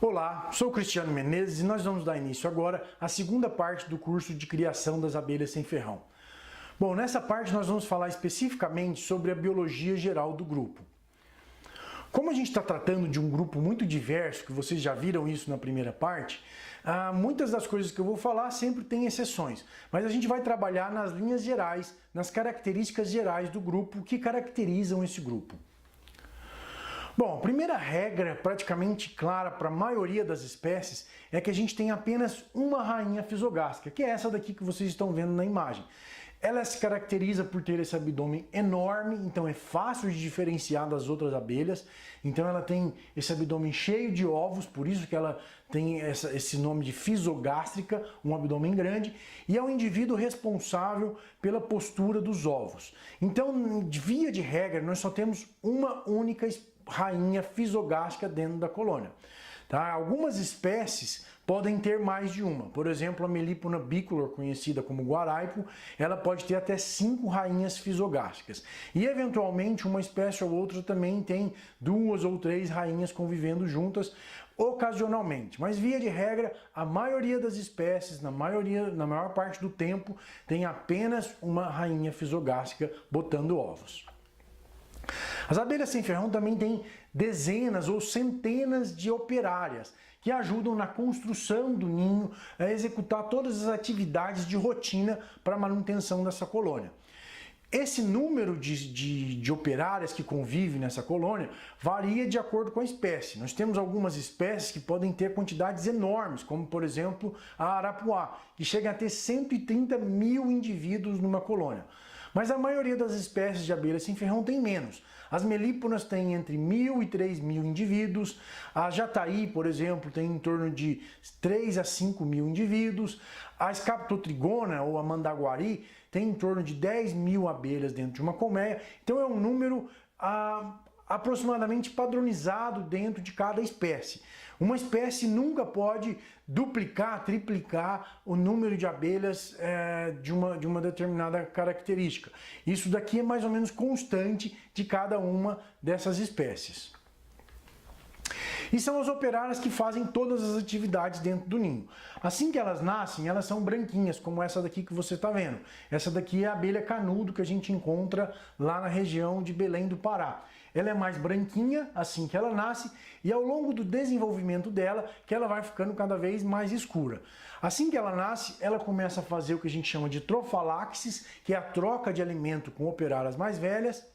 Olá, sou o Cristiano Menezes e nós vamos dar início agora à segunda parte do curso de criação das abelhas sem ferrão. Bom, nessa parte nós vamos falar especificamente sobre a biologia geral do grupo. Como a gente está tratando de um grupo muito diverso, que vocês já viram isso na primeira parte, muitas das coisas que eu vou falar sempre tem exceções, mas a gente vai trabalhar nas linhas gerais, nas características gerais do grupo que caracterizam esse grupo. Bom, a primeira regra praticamente clara para a maioria das espécies é que a gente tem apenas uma rainha fisogástrica, que é essa daqui que vocês estão vendo na imagem. Ela se caracteriza por ter esse abdômen enorme, então é fácil de diferenciar das outras abelhas. Então ela tem esse abdômen cheio de ovos, por isso que ela tem esse nome de fisogástrica, um abdômen grande, e é o indivíduo responsável pela postura dos ovos. Então, via de regra, nós só temos uma única rainha fisogástrica dentro da colônia. Tá? Algumas espécies podem ter mais de uma. Por exemplo, a Melipona bicolor, conhecida como guaraipo, ela pode ter até 5 rainhas fisogástricas. E eventualmente uma espécie ou outra também tem 2 ou 3 rainhas convivendo juntas ocasionalmente. Mas via de regra, a maioria das espécies, na maior parte do tempo, tem apenas uma rainha fisogástrica botando ovos. As abelhas sem ferrão também têm dezenas ou centenas de operárias que ajudam na construção do ninho, a executar todas as atividades de rotina para a manutenção dessa colônia. Esse número de operárias que convivem nessa colônia varia de acordo com a espécie. Nós temos algumas espécies que podem ter quantidades enormes, como por exemplo a arapuá, que chega a ter 130 mil indivíduos numa colônia. Mas a maioria das espécies de abelhas sem ferrão tem menos. As melíponas têm entre 1.000 e 3.000 indivíduos, a jataí, por exemplo, tem em torno de 3 a 5 mil indivíduos, a escaptotrigona ou a mandaguari tem em torno de 10.000 abelhas dentro de uma colmeia. Então é um número aproximadamente padronizado dentro de cada espécie. Uma espécie nunca pode duplicar, triplicar o número de abelhas de uma determinada característica. Isso daqui é mais ou menos constante de cada uma dessas espécies. E são as operárias que fazem todas as atividades dentro do ninho. Assim que elas nascem, elas são branquinhas, como essa daqui que você está vendo. Essa daqui é a abelha canudo que a gente encontra lá na região de Belém do Pará. Ela é mais branquinha assim que ela nasce e ao longo do desenvolvimento dela que ela vai ficando cada vez mais escura. Assim que ela nasce, ela começa a fazer o que a gente chama de trofalaxis, que é a troca de alimento com operárias mais velhas.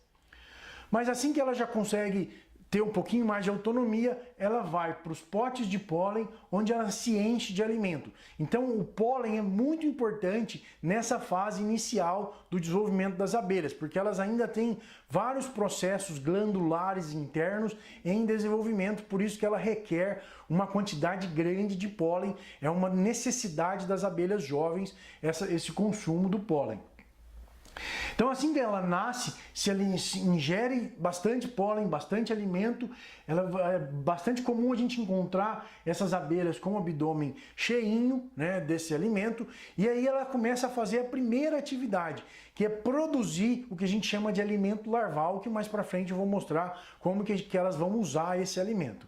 Mas assim que ela já consegue ter um pouquinho mais de autonomia, ela vai para os potes de pólen, onde ela se enche de alimento. Então o pólen é muito importante nessa fase inicial do desenvolvimento das abelhas, porque elas ainda têm vários processos glandulares internos em desenvolvimento, por isso que ela requer uma quantidade grande de pólen, é uma necessidade das abelhas jovens esse consumo do pólen. Então assim que ela nasce, se ela ingere bastante pólen, bastante alimento, é bastante comum a gente encontrar essas abelhas com o abdômen cheinho, né, desse alimento, e aí ela começa a fazer a primeira atividade, que é produzir o que a gente chama de alimento larval, que mais para frente eu vou mostrar como que elas vão usar esse alimento.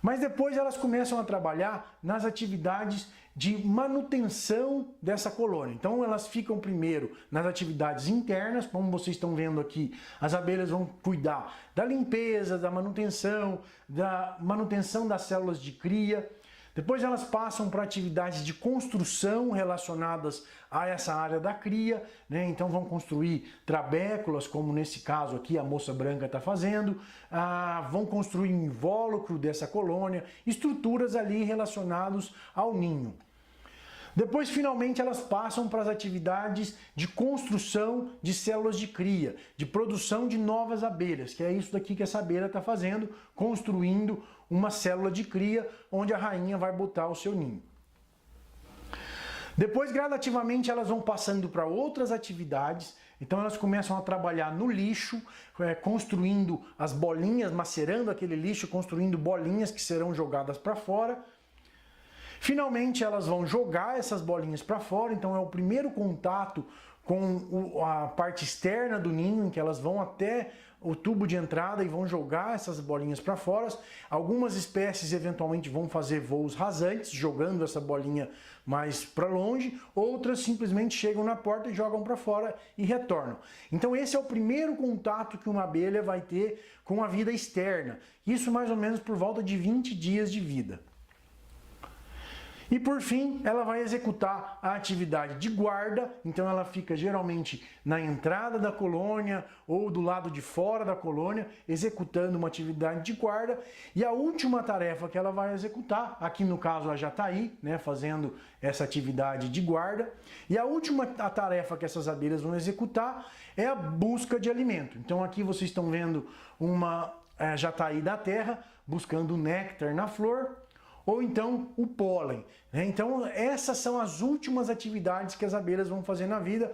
Mas depois elas começam a trabalhar nas atividades de manutenção dessa colônia. Então elas ficam primeiro nas atividades internas, como vocês estão vendo aqui, as abelhas vão cuidar da limpeza, da manutenção das células de cria. Depois elas passam para atividades de construção relacionadas a essa área da cria, né? Então vão construir trabéculas, como nesse caso aqui a moça branca está fazendo, vão construir um invólucro dessa colônia, estruturas ali relacionadas ao ninho. Depois, finalmente, elas passam para as atividades de construção de células de cria, de produção de novas abelhas, que é isso daqui que essa abelha está fazendo, construindo uma célula de cria onde a rainha vai botar o seu ninho. Depois, gradativamente, elas vão passando para outras atividades, então elas começam a trabalhar no lixo, construindo as bolinhas, macerando aquele lixo, construindo bolinhas que serão jogadas para fora. Finalmente elas vão jogar essas bolinhas para fora, então é o primeiro contato com a parte externa do ninho, em que elas vão até o tubo de entrada e vão jogar essas bolinhas para fora. Algumas espécies eventualmente vão fazer voos rasantes, jogando essa bolinha mais para longe, outras simplesmente chegam na porta e jogam para fora e retornam. Então esse é o primeiro contato que uma abelha vai ter com a vida externa, isso mais ou menos por volta de 20 dias de vida. E por fim, ela vai executar a atividade de guarda, então ela fica geralmente na entrada da colônia ou do lado de fora da colônia, executando uma atividade de guarda. E a última tarefa que ela vai executar, aqui no caso a jataí, né, fazendo essa atividade de guarda, e a última tarefa que essas abelhas vão executar é a busca de alimento. Então aqui vocês estão vendo uma jataí da terra, buscando néctar na flor, ou então o pólen. Então essas são as últimas atividades que as abelhas vão fazer na vida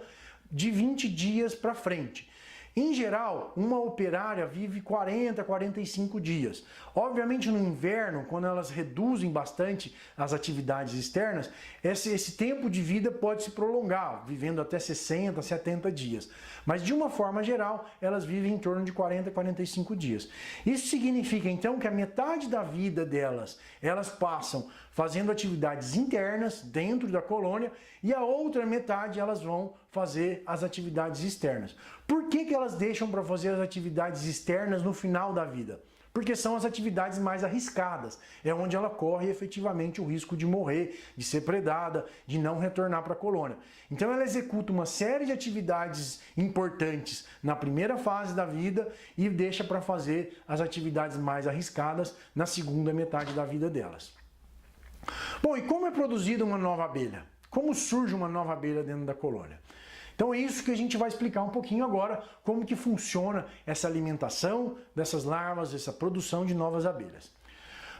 de 20 dias para frente. Em geral, uma operária vive 40 a 45 dias. Obviamente no inverno, quando elas reduzem bastante as atividades externas, esse tempo de vida pode se prolongar, vivendo até 60, 70 dias. Mas de uma forma geral, elas vivem em torno de 40 a 45 dias. Isso significa então que a metade da vida delas, elas passam fazendo atividades internas dentro da colônia e a outra metade elas vão fazer as atividades externas. Por que elas deixam para fazer as atividades externas no final da vida? Porque são as atividades mais arriscadas, é onde ela corre efetivamente o risco de morrer, de ser predada, de não retornar para a colônia. Então ela executa uma série de atividades importantes na primeira fase da vida e deixa para fazer as atividades mais arriscadas na segunda metade da vida delas. Bom, e como é produzida uma nova abelha? Como surge uma nova abelha dentro da colônia? Então é isso que a gente vai explicar um pouquinho agora, como que funciona essa alimentação dessas larvas, essa produção de novas abelhas.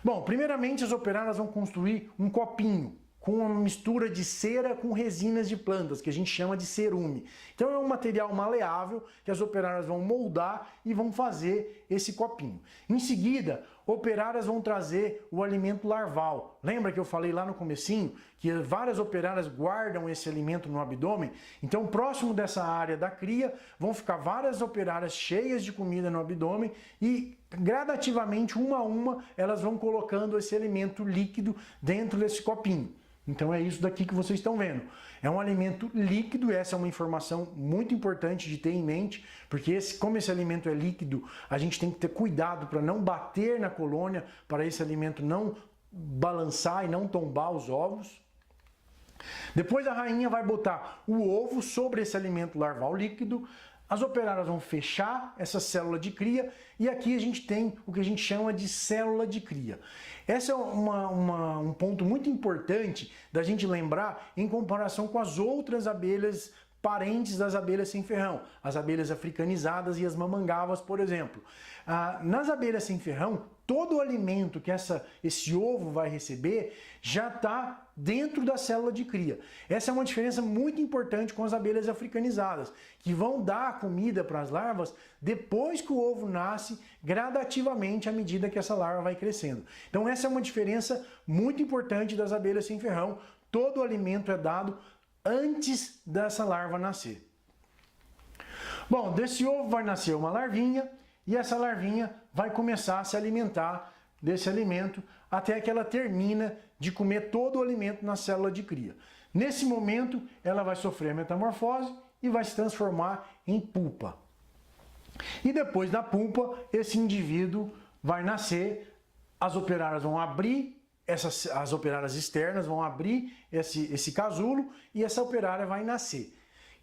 Bom, primeiramente as operárias vão construir um copinho com uma mistura de cera com resinas de plantas, que a gente chama de cerume. Então é um material maleável que as operárias vão moldar e vão fazer esse copinho. Em seguida, operárias vão trazer o alimento larval. Lembra que eu falei lá no comecinho que várias operárias guardam esse alimento no abdômen? Então, próximo dessa área da cria, vão ficar várias operárias cheias de comida no abdômen e gradativamente, uma a uma, elas vão colocando esse alimento líquido dentro desse copinho. Então é isso daqui que vocês estão vendo. É um alimento líquido, essa é uma informação muito importante de ter em mente, porque como esse alimento é líquido, a gente tem que ter cuidado para não bater na colônia, para esse alimento não balançar e não tombar os ovos. Depois a rainha vai botar o ovo sobre esse alimento larval líquido, as operárias vão fechar essa célula de cria e aqui a gente tem o que a gente chama de célula de cria. Esse é um ponto muito importante da gente lembrar em comparação com as outras abelhas parentes das abelhas sem ferrão, as abelhas africanizadas e as mamangavas, por exemplo. Nas abelhas sem ferrão, todo o alimento que esse ovo vai receber já está dentro da célula de cria. Essa é uma diferença muito importante com as abelhas africanizadas, que vão dar a comida para as larvas depois que o ovo nasce, gradativamente à medida que essa larva vai crescendo. Então essa é uma diferença muito importante das abelhas sem ferrão. Todo o alimento é dado antes dessa larva nascer. Bom, desse ovo vai nascer uma larvinha e essa larvinha vai começar a se alimentar desse alimento até que ela termina de comer todo o alimento na célula de cria. Nesse momento, ela vai sofrer a metamorfose e vai se transformar em pupa. E depois da pupa, esse indivíduo vai nascer, as operárias vão abrir, as operárias externas vão abrir esse casulo e essa operária vai nascer.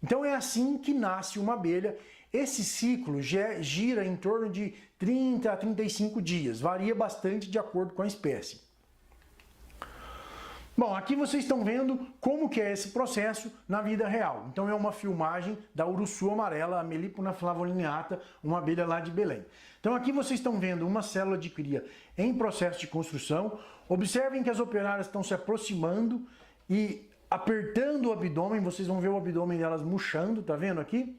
Então é assim que nasce uma abelha. Esse ciclo gira em torno de 30 a 35 dias, varia bastante de acordo com a espécie. Bom, aqui vocês estão vendo como que é esse processo na vida real. Então é uma filmagem da urussu amarela, a Melipona flavolineata, uma abelha lá de Belém. Então aqui vocês estão vendo uma célula de cria em processo de construção. Observem que as operárias estão se aproximando e apertando o abdômen, vocês vão ver o abdômen delas murchando, tá vendo aqui?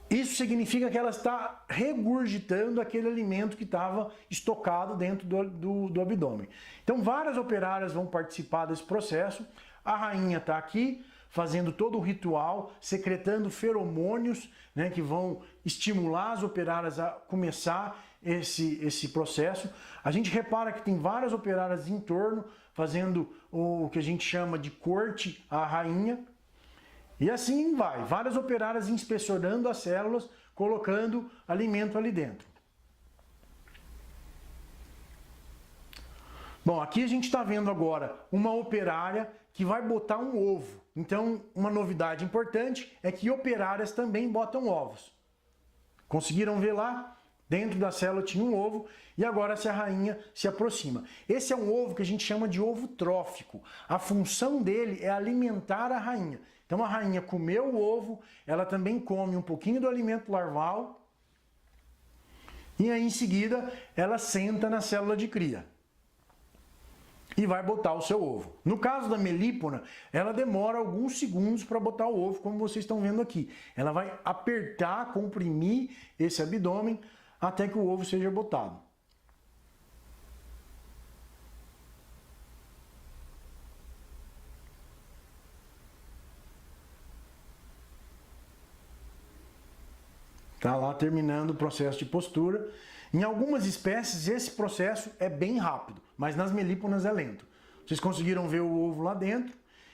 Isso significa que ela está regurgitando aquele alimento que estava estocado dentro do abdômen. Então várias operárias vão participar desse processo. A rainha está aqui fazendo todo o ritual, secretando feromônios, né, que vão estimular as operárias a começar esse processo. A gente repara que tem várias operárias em torno, fazendo o que a gente chama de corte à rainha. E assim vai, várias operárias inspecionando as células, colocando alimento ali dentro. Bom, aqui a gente está vendo agora uma operária que vai botar um ovo. Então, uma novidade importante é que operárias também botam ovos. Conseguiram ver lá? Dentro da célula tinha um ovo e agora essa rainha se aproxima. Esse é um ovo que a gente chama de ovo trófico. A função dele é alimentar a rainha. Então a rainha comeu o ovo, ela também come um pouquinho do alimento larval e aí em seguida ela senta na célula de cria e vai botar o seu ovo. No caso da melípona, ela demora alguns segundos para botar o ovo, como vocês estão vendo aqui. Ela vai apertar, comprimir esse abdômen até que o ovo seja botado. Tá lá terminando o processo de postura. Em algumas espécies esse processo é bem rápido, mas nas melíponas é lento. Vocês conseguiram ver o ovo lá dentro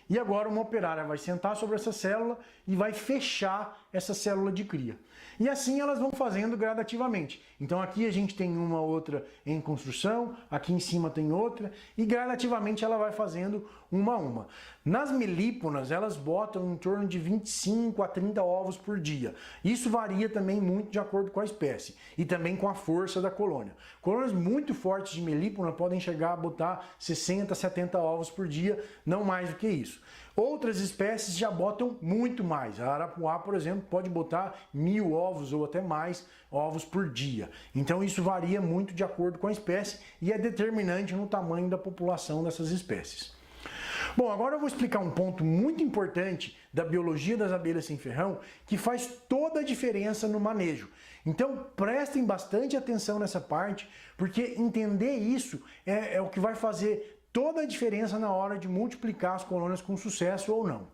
e agora uma operária vai sentar sobre essa célula e vai fechar essa célula de cria. E assim elas vão fazendo gradativamente. Então aqui a gente tem uma outra em construção, aqui em cima tem outra e gradativamente ela vai fazendo uma a uma. Nas melíponas elas botam em torno de 25 a 30 ovos por dia. Isso varia também muito de acordo com a espécie e também com a força da colônia. Colônias muito fortes de melípona podem chegar a botar 60 a 70 ovos por dia, não mais do que isso. Outras espécies já botam muito mais. A arapuá, por exemplo, pode botar 1000 ovos ou até mais ovos por dia. Então isso varia muito de acordo com a espécie e é determinante no tamanho da população dessas espécies. Bom, agora eu vou explicar um ponto muito importante da biologia das abelhas sem ferrão que faz toda a diferença no manejo. Então prestem bastante atenção nessa parte, porque entender isso é o que vai fazer toda a diferença na hora de multiplicar as colônias com sucesso ou não.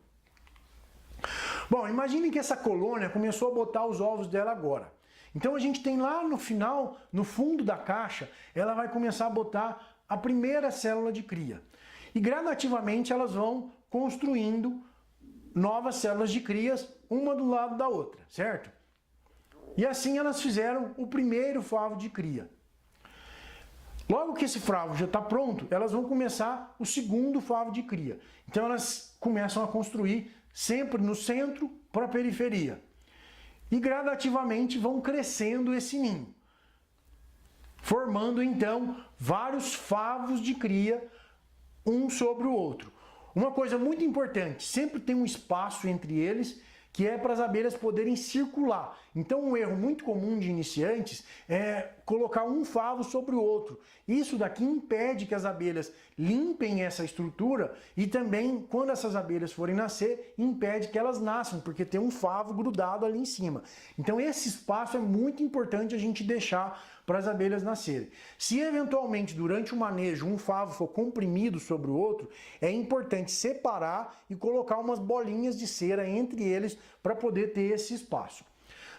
Bom, imagine que essa colônia começou a botar os ovos dela agora. Então a gente tem lá no final, no fundo da caixa, ela vai começar a botar a primeira célula de cria. E gradativamente elas vão construindo novas células de crias, uma do lado da outra, certo? E assim elas fizeram o primeiro favo de cria. Logo que esse favo já está pronto, elas vão começar o segundo favo de cria. Então elas começam a construir sempre no centro para a periferia. E gradativamente vão crescendo esse ninho, formando então vários favos de cria, um sobre o outro. Uma coisa muito importante, sempre tem um espaço entre eles, que é para as abelhas poderem circular. Então um erro muito comum de iniciantes é colocar um favo sobre o outro. Isso daqui impede que as abelhas limpem essa estrutura e também, quando essas abelhas forem nascer, impede que elas nasçam, porque tem um favo grudado ali em cima. Então esse espaço é muito importante a gente deixar para as abelhas nascerem. Se eventualmente durante o manejo um favo for comprimido sobre o outro, é importante separar e colocar umas bolinhas de cera entre eles para poder ter esse espaço.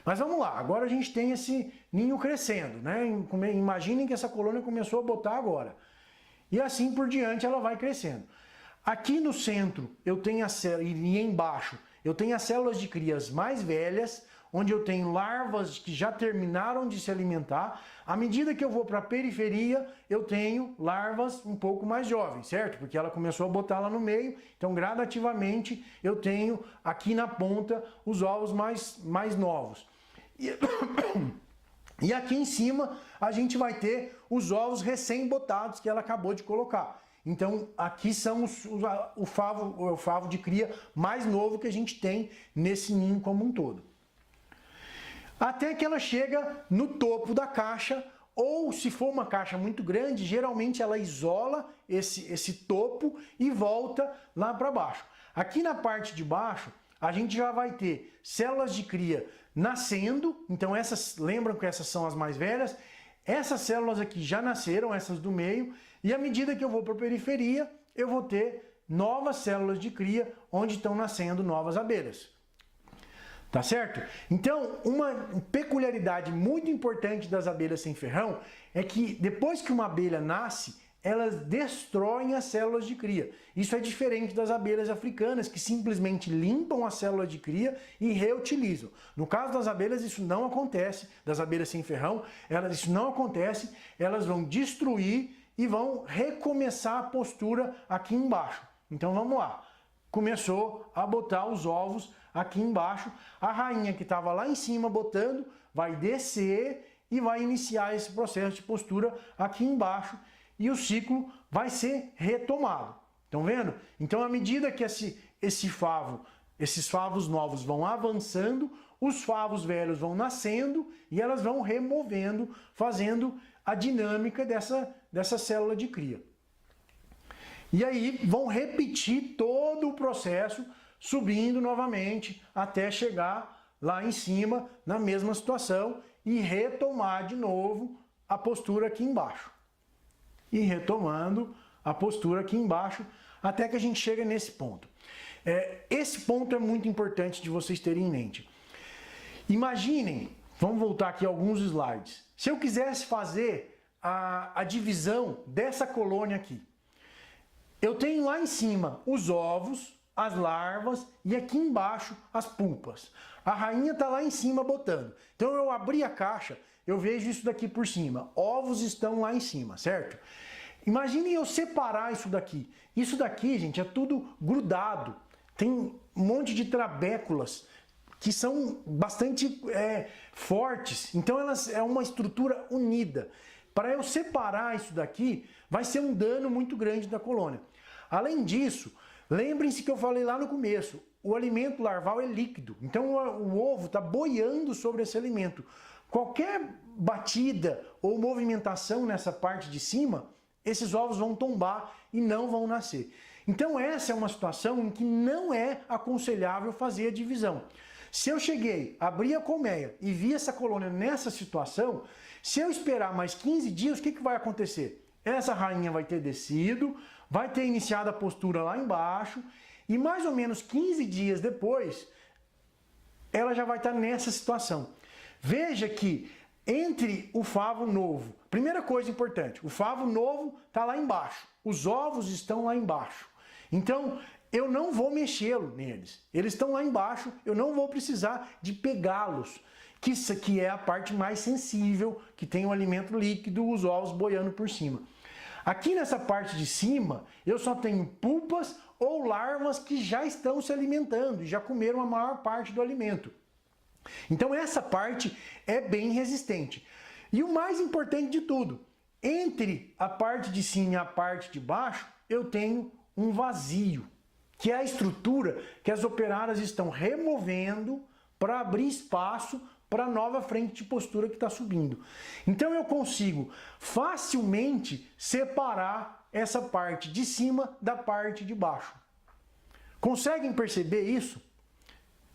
Mas vamos lá, agora a gente tem esse ninho crescendo, né? Imaginem que essa colônia começou a botar agora. E assim por diante ela vai crescendo. Aqui no centro eu tenho e embaixo eu tenho as células de crias mais velhas, onde eu tenho larvas que já terminaram de se alimentar. À medida que eu vou para a periferia, eu tenho larvas um pouco mais jovens, certo? Porque ela começou a botar lá no meio, então gradativamente eu tenho aqui na ponta os ovos mais novos. E aqui em cima a gente vai ter os ovos recém-botados que ela acabou de colocar. Então aqui são o favo de cria mais novo que a gente tem nesse ninho como um todo. Até que ela chega no topo da caixa, ou se for uma caixa muito grande, geralmente ela isola esse topo e volta lá para baixo. Aqui na parte de baixo, a gente já vai ter células de cria nascendo, então lembram que essas são as mais velhas, essas células aqui já nasceram, essas do meio, e à medida que eu vou para a periferia, eu vou ter novas células de cria onde estão nascendo novas abelhas. Tá certo? Então, uma peculiaridade muito importante das abelhas sem ferrão é que depois que uma abelha nasce, elas destroem as células de cria. Isso é diferente das abelhas africanas, que simplesmente limpam a célula de cria e reutilizam. No caso das abelhas, isso não acontece, das abelhas sem ferrão, isso não acontece, elas vão destruir e vão recomeçar a postura aqui embaixo. Então vamos lá. Começou a botar os ovos aqui embaixo. A rainha que estava lá em cima botando vai descer e vai iniciar esse processo de postura aqui embaixo e o ciclo vai ser retomado. Estão vendo? Então, à medida que esses favos novos vão avançando, os favos velhos vão nascendo e elas vão removendo, fazendo a dinâmica dessa célula de cria. E aí vão repetir todo o processo, subindo novamente até chegar lá em cima, na mesma situação, e retomar de novo a postura aqui embaixo. E retomando a postura aqui embaixo, até que a gente chega nesse ponto. Esse ponto é muito importante de vocês terem em mente. Imaginem, vamos voltar aqui alguns slides. Se eu quisesse fazer a divisão dessa colônia aqui, eu tenho lá em cima os ovos, as larvas e aqui embaixo as pulpas. A rainha está lá em cima botando. Então eu abri a caixa, eu vejo isso daqui por cima. Ovos estão lá em cima, certo? Imagine eu separar isso daqui. Isso daqui, gente, é tudo grudado. Tem um monte de trabéculas que são bastante fortes. Então elas é uma estrutura unida. Para eu separar isso daqui, vai ser um dano muito grande da colônia. Além disso, lembrem-se que eu falei lá no começo, o alimento larval é líquido, então o ovo está boiando sobre esse alimento. Qualquer batida ou movimentação nessa parte de cima, esses ovos vão tombar e não vão nascer. Então essa é uma situação em que não é aconselhável fazer a divisão. Se eu cheguei, abri a colmeia e vi essa colônia nessa situação, se eu esperar mais 15 dias, o que vai acontecer? Essa rainha vai ter descido, vai ter iniciado a postura lá embaixo e mais ou menos 15 dias depois, ela já vai estar nessa situação. Veja que entre o favo novo, primeira coisa importante, o favo novo está lá embaixo, os ovos estão lá embaixo. Então, eu não vou mexê-lo neles. Eles estão lá embaixo, eu não vou precisar de pegá-los, que isso aqui é a parte mais sensível, que tem o alimento líquido, os ovos boiando por cima. Aqui nessa parte de cima, eu só tenho pulpas ou larvas que já estão se alimentando e já comeram a maior parte do alimento. Então essa parte é bem resistente. E o mais importante de tudo, entre a parte de cima e a parte de baixo, eu tenho um vazio, que é a estrutura que as operárias estão removendo para abrir espaço para a nova frente de postura que está subindo. Então eu consigo facilmente separar essa parte de cima da parte de baixo. Conseguem perceber isso?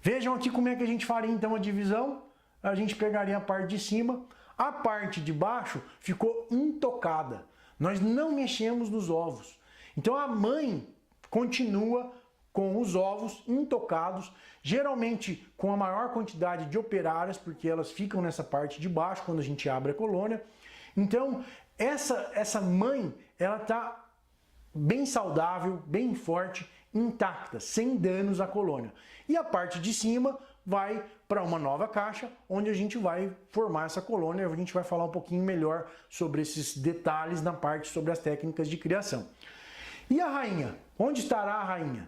Vejam aqui como é que a gente faria então a divisão. A gente pegaria a parte de cima, a parte de baixo ficou intocada. Nós não mexemos nos ovos. Então a mãe continua com os ovos intocados, geralmente com a maior quantidade de operárias, porque elas ficam nessa parte de baixo quando a gente abre a colônia. Então essa mãe, ela está bem saudável, bem forte, intacta, sem danos à colônia. E a parte de cima vai para uma nova caixa, onde a gente vai formar essa colônia. A gente vai falar um pouquinho melhor sobre esses detalhes na parte sobre as técnicas de criação. E a rainha? Onde estará a rainha?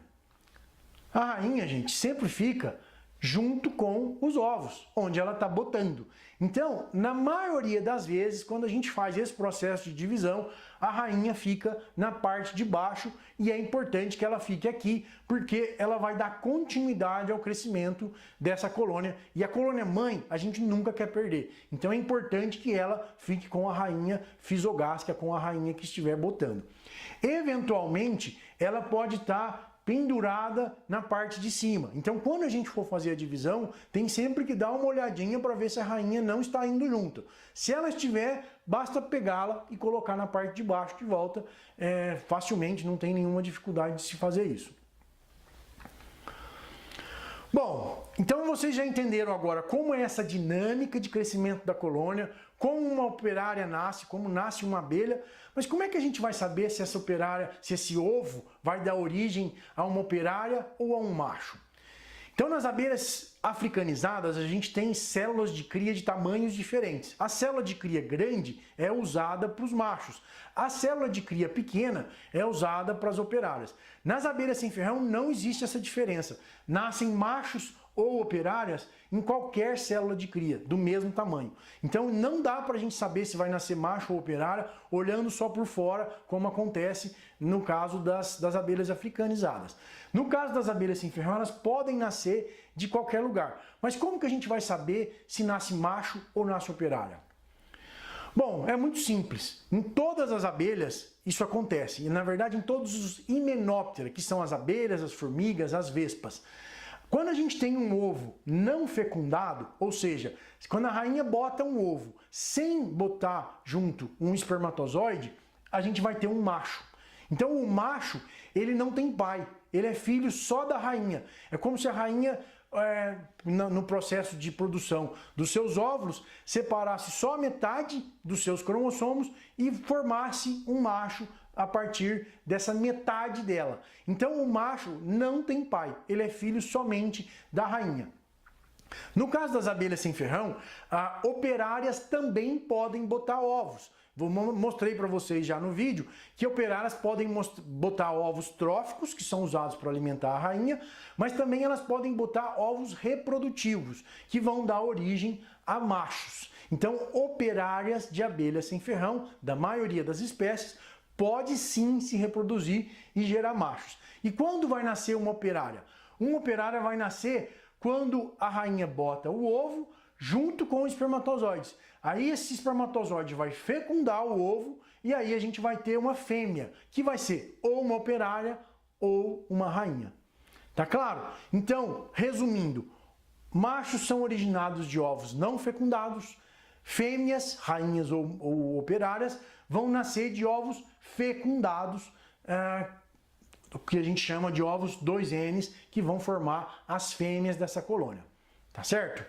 A rainha, gente, sempre fica junto com os ovos, onde ela está botando. Então, na maioria das vezes, quando a gente faz esse processo de divisão, a rainha fica na parte de baixo e é importante que ela fique aqui, porque ela vai dar continuidade ao crescimento dessa colônia. E a colônia mãe, a gente nunca quer perder. Então é importante que ela fique com a rainha fisogástrica, com a rainha que estiver botando. Eventualmente, ela pode estar pendurada na parte de cima. Então, quando a gente for fazer a divisão, tem sempre que dar uma olhadinha para ver se a rainha não está indo junto. Se ela estiver, basta pegá-la e colocar na parte de baixo de volta, facilmente, não tem nenhuma dificuldade de se fazer isso. Bom, então vocês já entenderam agora como é essa dinâmica de crescimento da colônia, como uma operária nasce, como nasce uma abelha, mas como é que a gente vai saber se essa operária, se esse ovo vai dar origem a uma operária ou a um macho? Então, nas abelhas africanizadas, a gente tem células de cria de tamanhos diferentes. A célula de cria grande é usada para os machos. A célula de cria pequena é usada para as operárias. Nas abelhas sem ferrão não existe essa diferença. Nascem machos ou operárias em qualquer célula de cria, do mesmo tamanho. Então não dá para a gente saber se vai nascer macho ou operária olhando só por fora, como acontece no caso das abelhas africanizadas. No caso das abelhas sem ferrão, elas podem nascer de qualquer lugar. Mas como que a gente vai saber se nasce macho ou nasce operária? Bom, é muito simples. Em todas as abelhas isso acontece. E na verdade em todos os himenóptera, que são as abelhas, as formigas, as vespas. Quando a gente tem um ovo não fecundado, ou seja, quando a rainha bota um ovo sem botar junto um espermatozoide, a gente vai ter um macho. Então o macho, ele não tem pai, ele é filho só da rainha. É como se a rainha, no processo de produção dos seus óvulos, separasse só metade dos seus cromossomos e formasse um macho a partir dessa metade dela. Então o macho não tem pai, ele é filho somente da rainha. No caso das abelhas sem ferrão, operárias também podem botar ovos. Mostrei para vocês já no vídeo que operárias podem botar ovos tróficos, que são usados para alimentar a rainha, mas também elas podem botar ovos reprodutivos, que vão dar origem a machos. Então, operárias de abelhas sem ferrão, da maioria das espécies, pode sim se reproduzir e gerar machos. E quando vai nascer uma operária? Uma operária vai nascer quando a rainha bota o ovo junto com os espermatozoides. Aí esse espermatozoide vai fecundar o ovo e aí a gente vai ter uma fêmea, que vai ser ou uma operária ou uma rainha. Tá claro? Então, resumindo, machos são originados de ovos não fecundados, fêmeas, rainhas ou operárias, vão nascer de ovos fecundados, o que a gente chama de ovos 2Ns, que vão formar as fêmeas dessa colônia. Tá certo?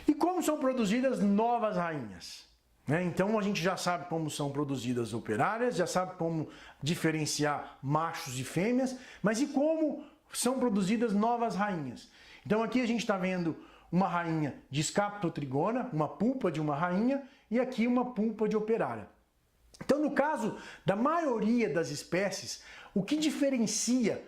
E como são produzidas novas rainhas? Então a gente já sabe como são produzidas operárias, já sabe como diferenciar machos e fêmeas, mas e como são produzidas novas rainhas? Então aqui a gente está vendo uma rainha de escaptotrigona, uma pulpa de uma rainha, e aqui uma pulpa de operária. Então no caso da maioria das espécies, o que diferencia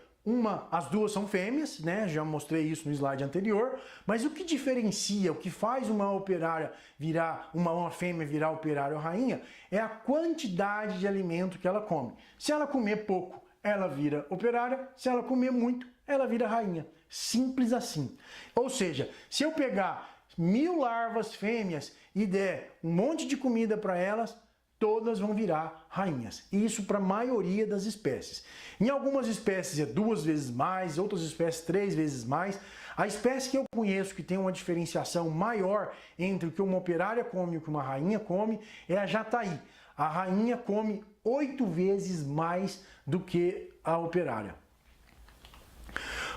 as duas são fêmeas, né? Já mostrei isso no slide anterior, mas o que diferencia, o que faz uma operária virar, uma fêmea virar operária ou rainha, é a quantidade de alimento que ela come. Se ela comer pouco, ela vira operária, se ela comer muito, ela vira rainha. Simples assim. Ou seja, se eu pegar 1000 larvas fêmeas e der um monte de comida para elas, todas vão virar rainhas. Isso para a maioria das espécies. Em algumas espécies é 2 vezes mais, outras espécies 3 vezes mais. A espécie que eu conheço que tem uma diferenciação maior entre o que uma operária come e o que uma rainha come é a jataí. A rainha come 8 vezes mais do que a operária.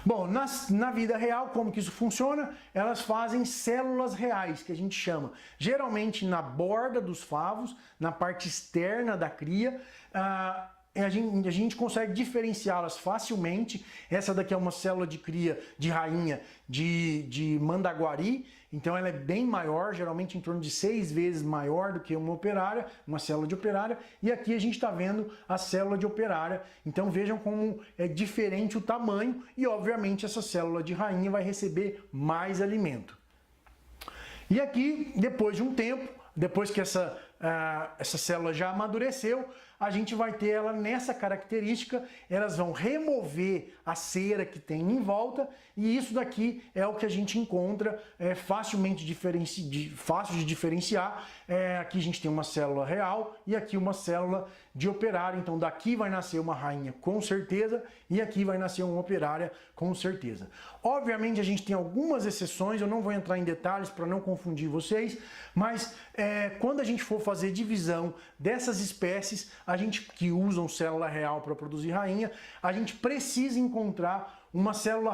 Bom, na vida real, como que isso funciona? Elas fazem células reais, que a gente chama. Geralmente na borda dos favos, na parte externa da cria, a gente consegue diferenciá-las facilmente. Essa daqui é uma célula de cria de rainha de mandaguari, então ela é bem maior, geralmente em torno de 6 vezes maior do que uma operária, uma célula de operária, e aqui a gente está vendo a célula de operária. Então vejam como é diferente o tamanho e obviamente essa célula de rainha vai receber mais alimento. E aqui, depois de um tempo, depois que essa célula já amadureceu, a gente vai ter ela nessa característica, elas vão remover a cera que tem em volta, e isso daqui é o que a gente encontra fácil de diferenciar. Aqui a gente tem uma célula real e aqui uma célula de operário. Então daqui vai nascer uma rainha com certeza e aqui vai nascer uma operária com certeza. Obviamente a gente tem algumas exceções, eu não vou entrar em detalhes para não confundir vocês, mas quando a gente for fazer divisão dessas espécies, a gente que usam célula real para produzir rainha, a gente precisa encontrar uma célula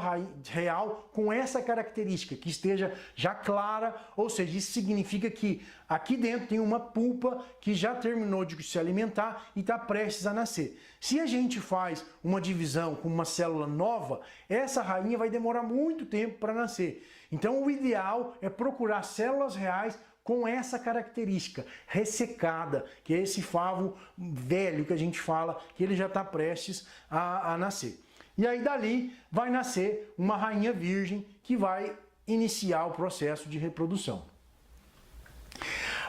real com essa característica, que esteja já clara, ou seja, isso significa que aqui dentro tem uma pulpa que já terminou de se alimentar e está prestes a nascer. Se a gente faz uma divisão com uma célula nova, essa rainha vai demorar muito tempo para nascer. Então o ideal é procurar células reais com essa característica, ressecada, que é esse favo velho que a gente fala, que ele já está prestes a nascer. E aí dali vai nascer uma rainha virgem que vai iniciar o processo de reprodução.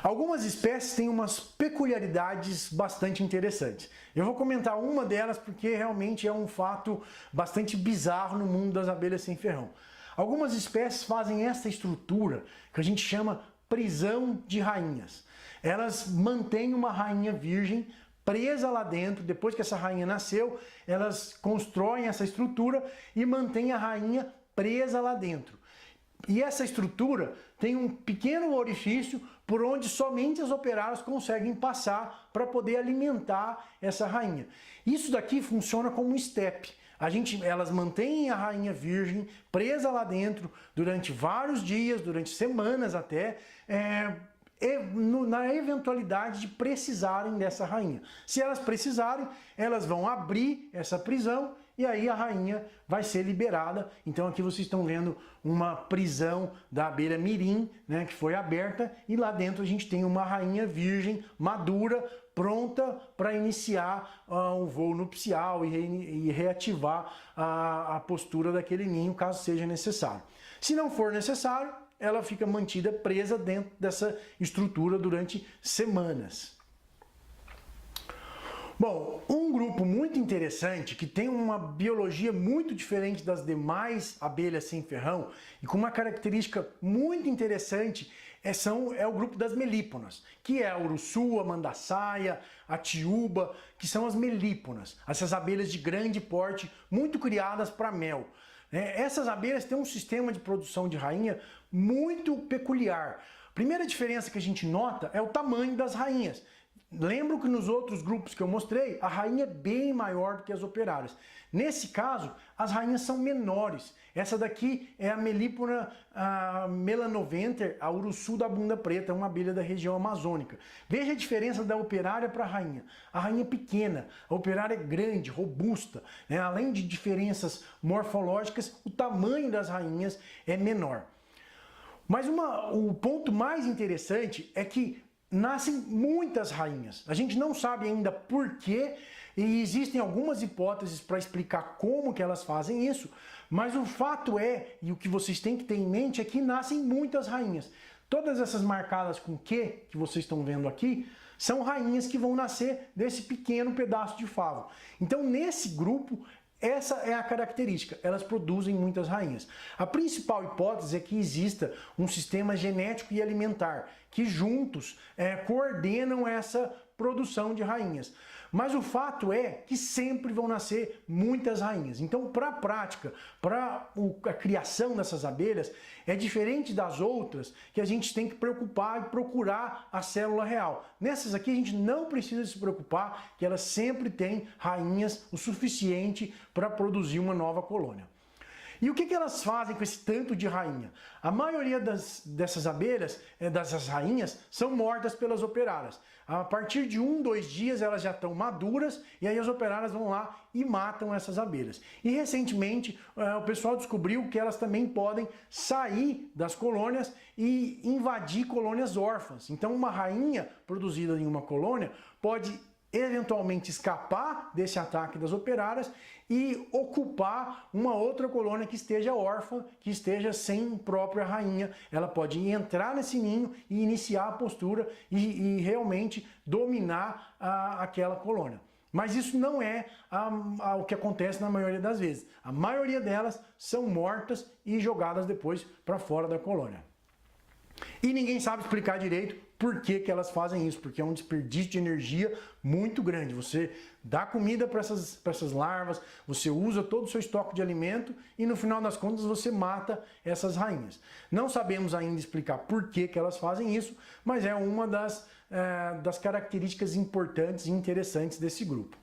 Algumas espécies têm umas peculiaridades bastante interessantes. Eu vou comentar uma delas porque realmente é um fato bastante bizarro no mundo das abelhas sem ferrão. Algumas espécies fazem essa estrutura que a gente chama prisão de rainhas. Elas mantêm uma rainha virgem presa lá dentro. Depois que essa rainha nasceu, elas constroem essa estrutura e mantêm a rainha presa lá dentro. E essa estrutura tem um pequeno orifício por onde somente as operárias conseguem passar para poder alimentar essa rainha. Isso daqui funciona como um estepe. Elas mantêm a rainha virgem presa lá dentro durante vários dias, durante semanas até, na eventualidade de precisarem dessa rainha. Se elas precisarem, elas vão abrir essa prisão e aí a rainha vai ser liberada. Então aqui vocês estão vendo uma prisão da abelha mirim, né, que foi aberta, e lá dentro a gente tem uma rainha virgem madura, pronta para iniciar o voo nupcial e reativar a postura daquele ninho, caso seja necessário. Se não for necessário, ela fica mantida presa dentro dessa estrutura durante semanas. Bom, um grupo muito interessante que tem uma biologia muito diferente das demais abelhas sem ferrão e com uma característica muito interessante é o grupo das melíponas, que é a uruçu, a mandaçaia, a tiúba, que são as melíponas, essas abelhas de grande porte, muito criadas para mel. Essas abelhas têm um sistema de produção de rainha muito peculiar. A primeira diferença que a gente nota é o tamanho das rainhas. Lembro que nos outros grupos que eu mostrei, a rainha é bem maior do que as operárias. Nesse caso, as rainhas são menores. Essa daqui é a melípona melanoventer, a uruçu da bunda preta, uma abelha da região amazônica. Veja a diferença da operária para a rainha. A rainha é pequena, a operária é grande, robusta. Além de diferenças morfológicas, o tamanho das rainhas é menor. Mas o ponto mais interessante é que nascem muitas rainhas. A gente não sabe ainda por quê, e existem algumas hipóteses para explicar como que elas fazem isso, mas o fato é, e o que vocês têm que ter em mente, é que nascem muitas rainhas. Todas essas marcadas com Q, que vocês estão vendo aqui, são rainhas que vão nascer desse pequeno pedaço de favo. Então, nesse grupo, essa é a característica, elas produzem muitas rainhas. A principal hipótese é que exista um sistema genético e alimentar, que juntos coordenam essa produção de rainhas. Mas o fato é que sempre vão nascer muitas rainhas. Então, para a prática, para a criação dessas abelhas, é diferente das outras que a gente tem que preocupar e procurar a célula real. Nessas aqui a gente não precisa se preocupar, que elas sempre têm rainhas o suficiente para produzir uma nova colônia. E o que elas fazem com esse tanto de rainha? A maioria dessas abelhas, dessas rainhas, são mortas pelas operárias. A partir de 1, 2 dias elas já estão maduras e aí as operárias vão lá e matam essas abelhas. E recentemente o pessoal descobriu que elas também podem sair das colônias e invadir colônias órfãs. Então uma rainha produzida em uma colônia pode eventualmente escapar desse ataque das operárias e ocupar uma outra colônia que esteja órfã, que esteja sem própria rainha. Ela pode entrar nesse ninho e iniciar a postura e realmente dominar aquela colônia. Mas isso não é o que acontece na maioria das vezes. A maioria delas são mortas e jogadas depois para fora da colônia. E ninguém sabe explicar direito por que elas fazem isso, porque é um desperdício de energia muito grande. Você dá comida para essas larvas, você usa todo o seu estoque de alimento e no final das contas você mata essas rainhas. Não sabemos ainda explicar por que elas fazem isso, mas é uma das características importantes e interessantes desse grupo.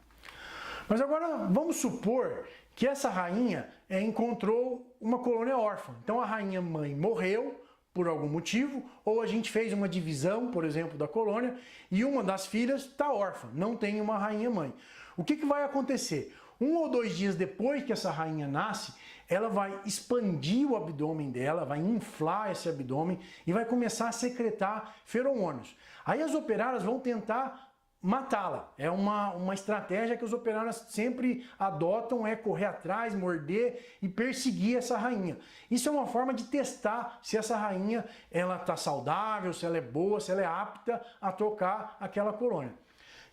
Mas agora vamos supor que essa rainha encontrou uma colônia órfã. Então a rainha mãe morreu por algum motivo, ou a gente fez uma divisão, por exemplo, da colônia, e uma das filhas está órfã, não tem uma rainha mãe. O que vai acontecer? 1 ou 2 dias depois que essa rainha nasce, ela vai expandir o abdômen dela, vai inflar esse abdômen e vai começar a secretar feromônios. Aí as operárias vão tentar matá-la. É uma estratégia que os operários sempre adotam, é correr atrás, morder e perseguir essa rainha. Isso é uma forma de testar se essa rainha está saudável, se ela é boa, se ela é apta a tocar aquela colônia.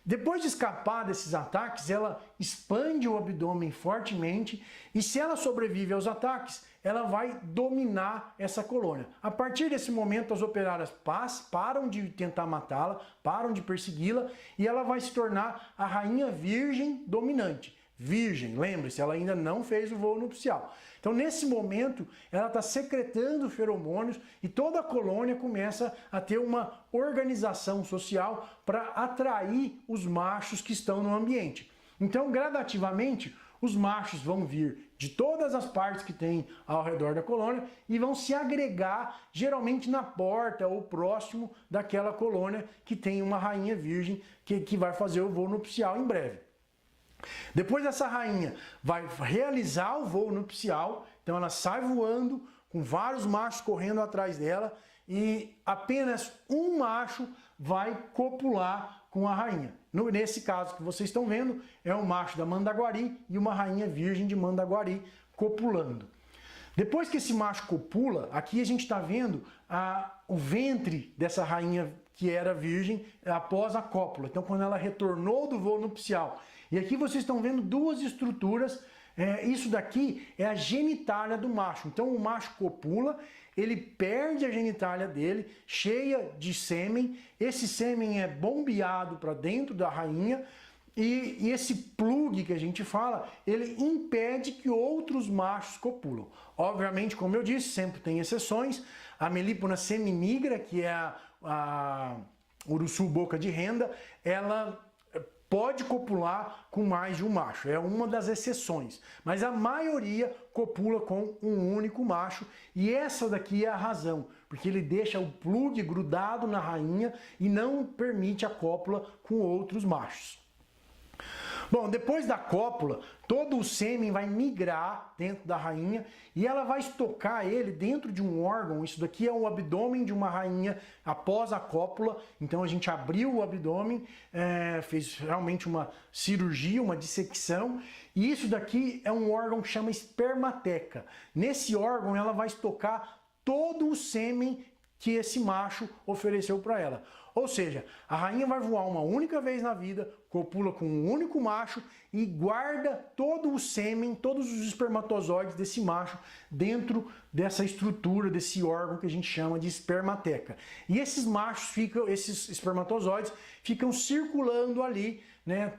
Depois de escapar desses ataques, ela expande o abdômen fortemente e se ela sobrevive aos ataques, ela vai dominar essa colônia. A partir desse momento, as operárias param de tentar matá-la, param de persegui-la e ela vai se tornar a rainha virgem dominante. Virgem, lembre-se, ela ainda não fez o voo nupcial. Então, nesse momento, ela está secretando feromônios e toda a colônia começa a ter uma organização social para atrair os machos que estão no ambiente. Então, gradativamente, os machos vão vir de todas as partes que tem ao redor da colônia e vão se agregar, geralmente na porta ou próximo daquela colônia que tem uma rainha virgem que vai fazer o voo nupcial em breve. Depois essa rainha vai realizar o voo nupcial, então ela sai voando com vários machos correndo atrás dela e apenas um macho vai copular com a rainha. Nesse caso que vocês estão vendo, é um macho da Mandaguari e uma rainha virgem de Mandaguari copulando. Depois que esse macho copula, aqui a gente está vendo o ventre dessa rainha que era virgem após a cópula. Então, quando ela retornou do voo nupcial. E aqui vocês estão vendo duas estruturas. Isso daqui é a genitália do macho. Então, o macho copula, ele perde a genitália dele, cheia de sêmen. Esse sêmen é bombeado para dentro da rainha. E esse plug que a gente fala, ele impede que outros machos copulam. Obviamente, como eu disse, sempre tem exceções. A Melípona seminigra, que é a uruçu boca de renda, ela pode copular com mais de um macho. É uma das exceções. Mas a maioria copula com um único macho. E essa daqui é a razão. Porque ele deixa o plug grudado na rainha e não permite a cópula com outros machos. Bom, depois da cópula, todo o sêmen vai migrar dentro da rainha e ela vai estocar ele dentro de um órgão. Isso daqui é o abdômen de uma rainha após a cópula. Então a gente abriu o abdômen, fez realmente uma cirurgia, uma dissecção. E isso daqui é um órgão que chama espermateca. Nesse órgão ela vai estocar todo o sêmen que esse macho ofereceu para ela. Ou seja, a rainha vai voar uma única vez na vida, copula com um único macho e guarda todo o sêmen, todos os espermatozoides desse macho dentro dessa estrutura, desse órgão que a gente chama de espermateca. E esses machos esses espermatozoides ficam circulando ali, né,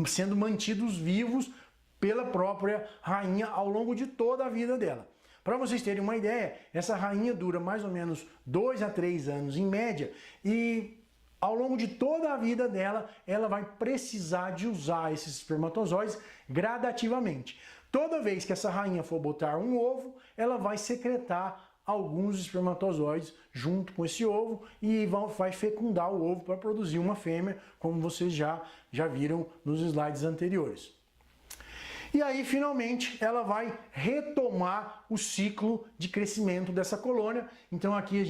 sendo mantidos vivos pela própria rainha ao longo de toda a vida dela. Para vocês terem uma ideia, essa rainha dura mais ou menos 2 a 3 anos em média e ao longo de toda a vida dela, ela vai precisar de usar esses espermatozoides gradativamente. Toda vez que essa rainha for botar um ovo, ela vai secretar alguns espermatozoides junto com esse ovo e vai fecundar o ovo para produzir uma fêmea, como vocês já viram nos slides anteriores. E aí, finalmente, ela vai retomar o ciclo de crescimento dessa colônia. Então aqui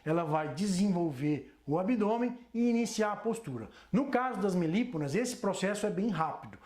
ela vai desenvolver o abdômen e iniciar a postura. No caso das melíponas, esse processo é bem rápido.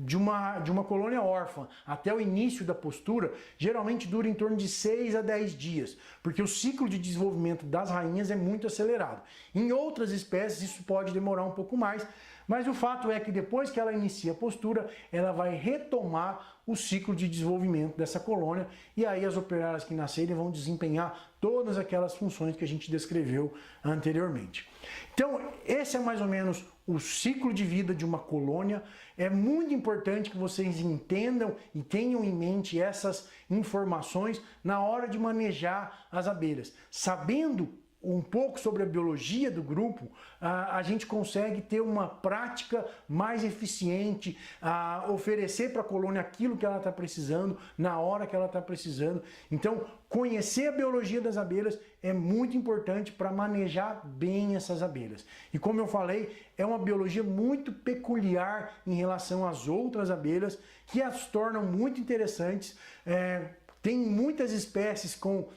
De uma colônia órfã até o início da postura, geralmente dura em torno de 6 a 10 dias, porque o ciclo de desenvolvimento das rainhas é muito acelerado. Em outras espécies isso pode demorar um pouco mais, Mas o fato é que depois que ela inicia a postura, ela vai retomar o ciclo de desenvolvimento dessa colônia e aí as operárias que nascerem vão desempenhar todas aquelas funções que a gente descreveu anteriormente. Então, esse é mais ou menos o ciclo de vida de uma colônia. É muito importante que vocês entendam e tenham em mente essas informações na hora de manejar as abelhas. Sabendo um pouco sobre a biologia do grupo, a gente consegue ter uma prática mais eficiente, oferecer para a colônia aquilo que ela está precisando, na hora que ela está precisando. Então, conhecer a biologia das abelhas é muito importante para manejar bem essas abelhas. E como eu falei, é uma biologia muito peculiar em relação às outras abelhas, que as tornam muito interessantes. Tem muitas espécies com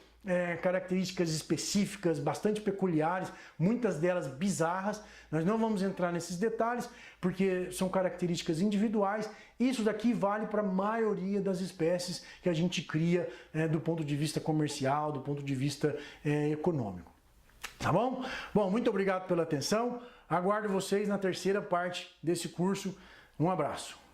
características específicas, bastante peculiares, muitas delas bizarras. Nós não vamos entrar nesses detalhes, porque são características individuais. Isso daqui vale para a maioria das espécies que a gente cria do ponto de vista comercial, do ponto de vista econômico. Tá bom? Bom, muito obrigado pela atenção. Aguardo vocês na terceira parte desse curso. Um abraço.